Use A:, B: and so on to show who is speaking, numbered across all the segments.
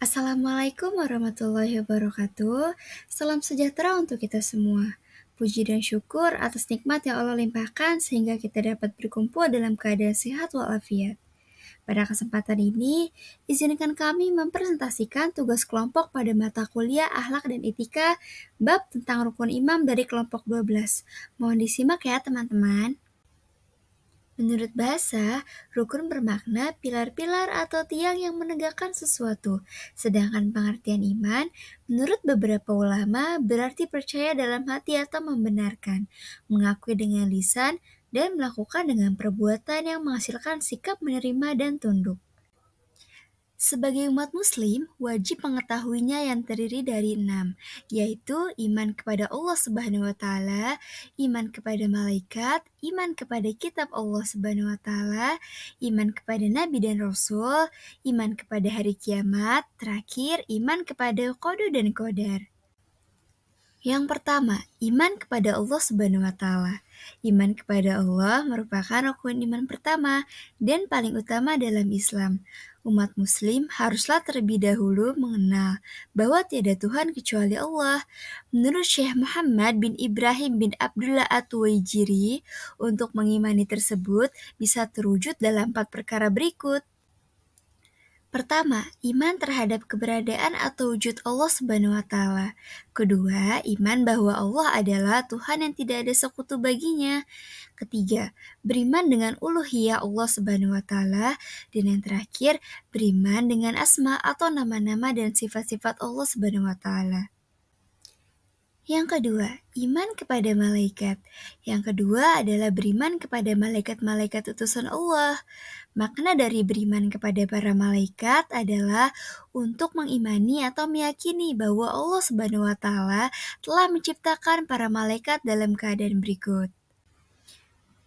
A: Assalamualaikum warahmatullahi wabarakatuh. Salam sejahtera untuk kita semua. Puji dan syukur atas nikmat yang Allah limpahkan sehingga kita dapat berkumpul dalam keadaan sehat walafiat. Pada kesempatan ini, izinkan kami mempresentasikan tugas kelompok pada mata kuliah Akhlak dan Etika bab tentang rukun imam dari kelompok 12. Mohon disimak ya teman-teman. Menurut bahasa, rukun bermakna pilar-pilar atau tiang yang menegakkan sesuatu. Sedangkan pengertian iman, menurut beberapa ulama, berarti percaya dalam hati atau membenarkan, mengakui dengan lisan, dan melakukan dengan perbuatan yang menghasilkan sikap menerima dan tunduk. Sebagai umat muslim, wajib mengetahuinya yang terdiri dari 6, yaitu iman kepada Allah Subhanahu wa taala, iman kepada malaikat, iman kepada kitab Allah Subhanahu wa taala, iman kepada nabi dan rasul, iman kepada hari kiamat, terakhir iman kepada qada dan qadar. Yang pertama, iman kepada Allah Subhanahu wa taala. Iman kepada Allah merupakan rukun iman pertama dan paling utama dalam Islam. Umat muslim haruslah terlebih dahulu mengenal bahwa tiada Tuhan kecuali Allah. Menurut Syekh Muhammad bin Ibrahim bin Abdullah At-Tuwaijiri, untuk mengimani tersebut bisa terwujud dalam 4 perkara berikut. Pertama, iman terhadap keberadaan atau wujud Allah Subhanahu wa taala. Kedua, iman bahwa Allah adalah Tuhan yang tidak ada sekutu baginya. Ketiga, beriman dengan uluhiyah Allah Subhanahu wa taala. Dan yang terakhir, beriman dengan asma atau nama-nama dan sifat-sifat Allah Subhanahu wa taala. Yang kedua, iman kepada malaikat. Yang kedua adalah beriman kepada malaikat-malaikat utusan Allah. Makna dari beriman kepada para malaikat adalah untuk mengimani atau meyakini bahwa Allah Subhanahu wa taala telah menciptakan para malaikat dalam keadaan berikut.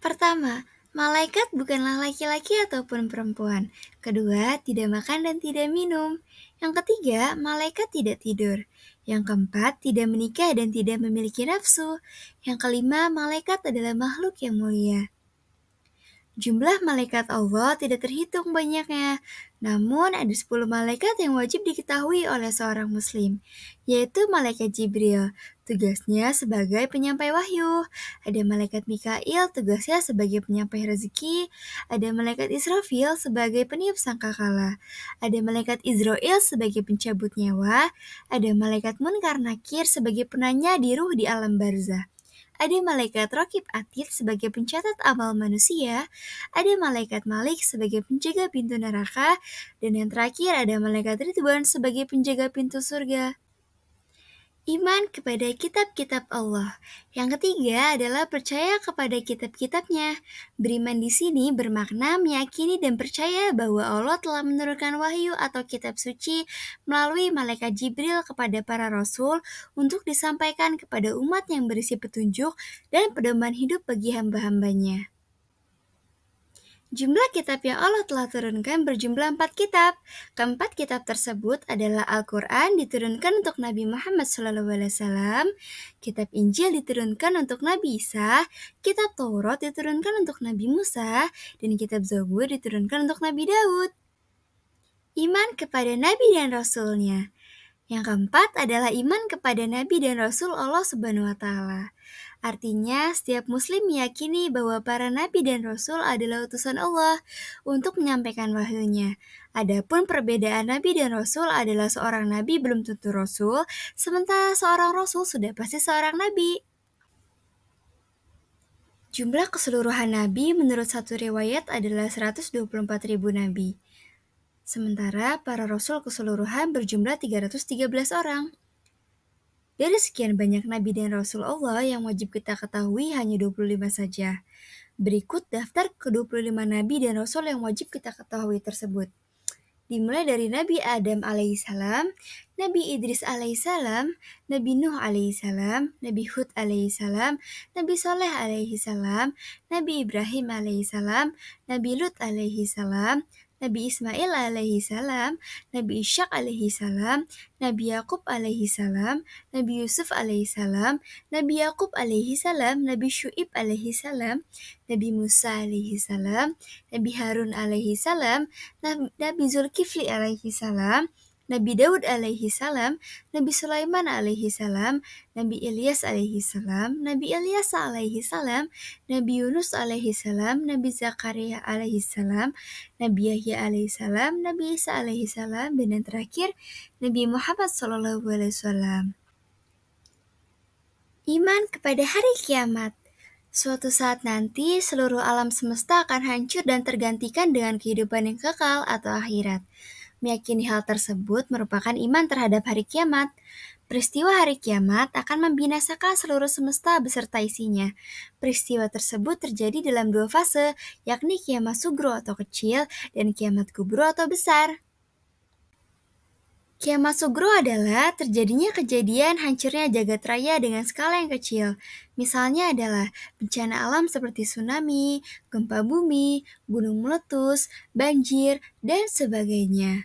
A: Pertama, malaikat bukanlah laki-laki ataupun perempuan. Kedua, tidak makan dan tidak minum. Yang ketiga, malaikat tidak tidur. Yang keempat, tidak menikah dan tidak memiliki nafsu. Yang kelima, malaikat adalah makhluk yang mulia. Jumlah malaikat Allah tidak terhitung banyaknya, namun ada 10 malaikat yang wajib diketahui oleh seorang muslim, yaitu malaikat Jibril, tugasnya sebagai penyampai wahyu. Ada malaikat Mikail, tugasnya sebagai penyampai rezeki. Ada malaikat Israfil sebagai peniup sangkakala. Ada malaikat Izrail sebagai pencabut nyawa. Ada malaikat Munkar Nakir sebagai penanya di ruh di alam barzah. Ada malaikat Raqib Atid sebagai pencatat amal manusia, ada malaikat Malik sebagai penjaga pintu neraka, dan yang terakhir ada malaikat Ridwan sebagai penjaga pintu surga. Iman kepada kitab-kitab Allah. Yang ketiga adalah percaya kepada kitab-kitabnya. Beriman di sini bermakna meyakini dan percaya bahwa Allah telah menurunkan wahyu atau kitab suci melalui malaikat Jibril kepada para rasul untuk disampaikan kepada umat yang berisi petunjuk dan pedoman hidup bagi hamba-hambanya. Jumlah kitab yang Allah telah turunkan berjumlah 4 kitab. Keempat kitab tersebut adalah Al-Quran diturunkan untuk Nabi Muhammad SAW, kitab Injil diturunkan untuk Nabi Isa, kitab Taurat diturunkan untuk Nabi Musa, dan kitab Zabur diturunkan untuk Nabi Daud. Iman kepada Nabi dan Rasulnya. Yang keempat adalah iman kepada Nabi dan Rasul Allah Subhanahu wa taala. Artinya, setiap muslim meyakini bahwa para nabi dan rasul adalah utusan Allah untuk menyampaikan wahyunya. Adapun perbedaan nabi dan rasul adalah seorang nabi belum tentu rasul, sementara seorang rasul sudah pasti seorang nabi. Jumlah keseluruhan nabi menurut satu riwayat adalah 124.000 nabi. Sementara para rasul keseluruhan berjumlah 313 orang. Dari sekian banyak nabi dan rasul Allah yang wajib kita ketahui hanya 25 saja. Berikut daftar ke-25 nabi dan rasul yang wajib kita ketahui tersebut. Dimulai dari Nabi Adam alaihissalam, Nabi Idris alaihissalam, Nabi Nuh alaihissalam, Nabi Hud alaihissalam, Nabi Saleh alaihissalam, Nabi Ibrahim alaihissalam, Nabi Lut alaihissalam, Nabi Ismail alaihissalam, Nabi Ishaq alaihissalam, Nabi Yakub alaihissalam, Nabi Yusuf alaihissalam, Nabi Yakub alaihissalam, Nabi Syu'ib alaihissalam, Nabi Musa alaihissalam, Nabi Harun alaihissalam, Nabi Zulkifli alaihissalam, Nabi Daud alaihi salam, Nabi Sulaiman alaihi salam, Nabi Ilyas alaihi salam, Nabi Ilyas alaihi salam, Nabi Yunus alaihi salam, Nabi Zakaria alaihi salam, Nabi Yahya alaihi salam, Nabi Isa alaihi salam, dan yang terakhir Nabi Muhammad sallallahu alaihi wasallam. Iman kepada hari kiamat. Suatu saat nanti, seluruh alam semesta akan hancur dan tergantikan dengan kehidupan yang kekal atau akhirat. Meyakini hal tersebut merupakan iman terhadap hari kiamat. Peristiwa hari kiamat akan membinasakan seluruh semesta beserta isinya. Peristiwa tersebut terjadi dalam dua fase, yakni kiamat sugro atau kecil dan kiamat kubro atau besar. Kiamat sugro adalah terjadinya kejadian hancurnya jagat raya dengan skala yang kecil. Misalnya adalah bencana alam seperti tsunami, gempa bumi, gunung meletus, banjir, dan sebagainya.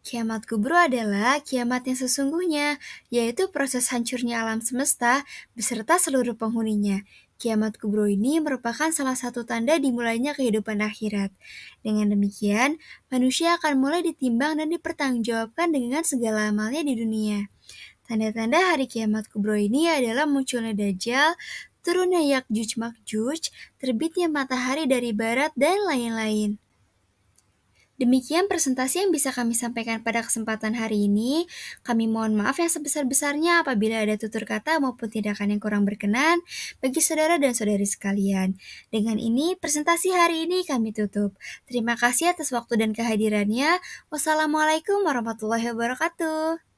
A: Kiamat kubro adalah kiamat yang sesungguhnya, yaitu proses hancurnya alam semesta beserta seluruh penghuninya. Kiamat kubro ini merupakan salah satu tanda dimulainya kehidupan akhirat. Dengan demikian, manusia akan mulai ditimbang dan dipertanggungjawabkan dengan segala amalnya di dunia. Tanda-tanda hari kiamat kubro ini adalah munculnya Dajjal, turunnya Yakjuj Makjuj, terbitnya matahari dari barat, dan lain-lain. Demikian presentasi yang bisa kami sampaikan pada kesempatan hari ini. Kami mohon maaf yang sebesar-besarnya apabila ada tutur kata maupun tindakan yang kurang berkenan bagi saudara dan saudari sekalian. Dengan ini, presentasi hari ini kami tutup. Terima kasih atas waktu dan kehadirannya. Wassalamualaikum warahmatullahi wabarakatuh.